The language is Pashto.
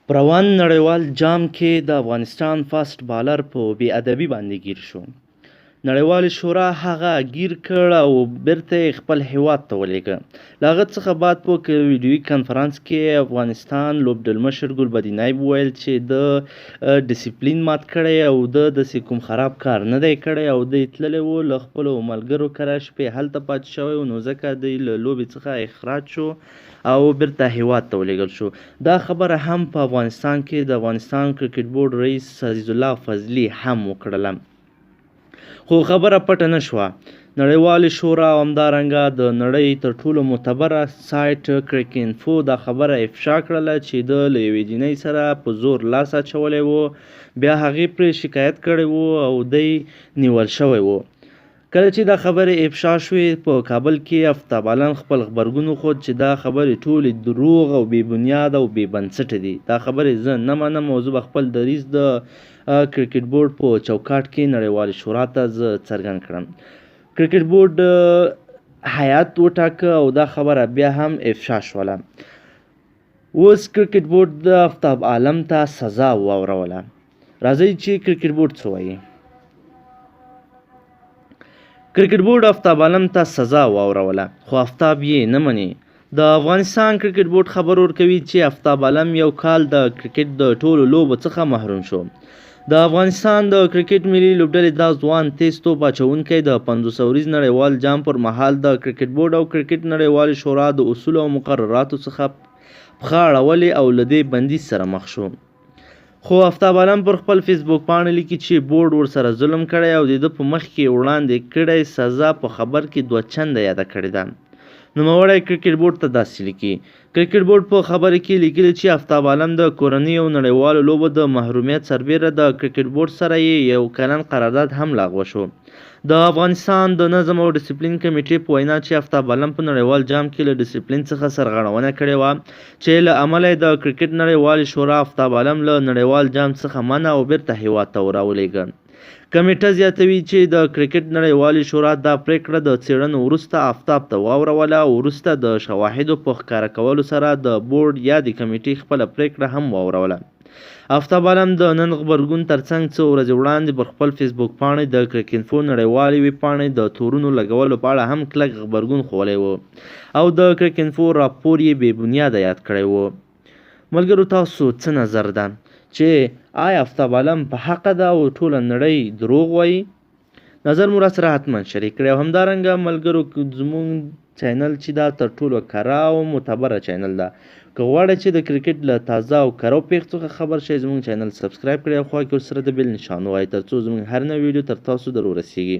په روان نړیوال جام کې د افغانستان فاسټ بالر په بې ادبي باندې ګیر شو. نړیوالې شورا هغه ګیر کړ او بیرته یې خپل هیواد ته ولېږه. له هغه څخه بعد په ویډیوي کنفرانس کې افغانستان لوبډلمشر ګلبدینای وویل چې د ډیسپلین مات کړی او د داسې کوم خراب کار نه دی کړی او دی تللی و له خپلو ملګرو کره شپې هلته پاتې شوی و، نو ځکه دی له لوبې څخه اخراج شو او بیرته هیواد ته ولېږل شو. دا خبره هم په افغانستان کې د افغانستان کرکټ بورډ رئیس عزیز الله فضلي هم وکړله، خو خبره پټه نه شوه. نړیوالې شورا او همدارنګه د نړۍ تر ټولو معتبره سایټ کرکټ انفو دا خبره افشا کړله چې د له یوې جینۍ سره په زور لاس اچولی و، بیا هغې پرې شکایت کړی و او دی نیول شوی و. کله چې دا خبرې افشا شوې په کابل کې افتاب عالم خپل غبرګون وښود چې دا خبرې ټولې دروغ او بې بنیاده او بې بنسټه دي. دا خبرې زه نه منم او زه به خپل دریځ د کرکټ بورډ په چوکاټ کې نړیوالې شورا ته زه څرګند کړم. کرکټ بورډ هیات وټاکه او دا خبره بیا هم افشا شوله. اوس کرکټ بورډ د افتاب عالم ته سزا واوروله. راځئ چې کرکټ بورډ څه وایي. کرکټ بورډ افتاب عالم ته سزا واوروله، خو افتاب یې نه مني. د افغانستان کرکټ بورډ خبر ورکوي چې افتاب عالم یو کال د کرکټ د ټولو لوبو څخه محروم شو. د افغانستان د کرکټ ملي لوبډلې دا ځوان تیز توپ اچوونکی د 500 ورځ نړیوال جام پر مهال د کرکټ بورډ او کرکټ نړیوالې شورا د اصولو او مقرراتو څخه پښه اړولې او له دې بندیز سره مخ شو. خو افتاب عالم پر خپل فیسبوک پاڼه لیکي چې بورډ ورسره ظلم کړی او د ده په مخ کې وړاندې کړی سزا په خبر کې 2 چنده یاده کړې ده. نوموړی کرکټ بورډ ته داسې لیکي. کرکټ بورډ په خبره کې لیکلي چې افتاب عالم د کورنۍ او نړیوالو لوبو د محرومیت سربیره د کرکټ بورډ سره یې 1 کلن قرارداد هم لغوه شو. د افغانستان د نظم او ډیسپلین کمیټې په وینا چې افتاب عالم په نړیوال جام کې له ډیسپلین څخه سرغړونه کړې وه، چې له امله یې د کرکټ نړیوالې شورا افتاب عالم له نړیوال جام څخه منع او بیرته هیواد ته راولېږه. کمیټه زیاتوي چې د کرکټ نړیوالې شورا دا پریکړه د څېړنو وروسته افتاب ته واوروله او وروسته د شواهدو په ښکاره کولو سره د بورډ یا د کمیټې خپله پریکړه هم واوروله. افتاب عالم د نن غبرګون ترڅنګ څو ورځې وړاندې پر خپل فیسبوک پاڼې د کرکټ انفو نړیوالې ویب پاڼې د تورونو لګولو په اړه هم کلک غبرګون ښوولی و او د کرکټ انفو راپور یې بې بنیاده یاد کړی و. ملګرو، تاسو څه نظر ده چې آیا افتاب عالم په حقه ده او ټوله نړۍ دروغ وایي؟ نظر مو راسره حتما شریک کړئ او همدارنګه ملګرو زموږ چینل چې دا تر ټولو کره او معتبره چینل ده. که غواړئ چې د کرکټ له تازه او کرو پیښو څخه خبر شئ، زموږ چینل سبسکرایب کړئ او خوا کې ورسره د بیل نشان ووهئ تر څو زموږ هر نوی ویډیو تر تاسو در ورسیږي.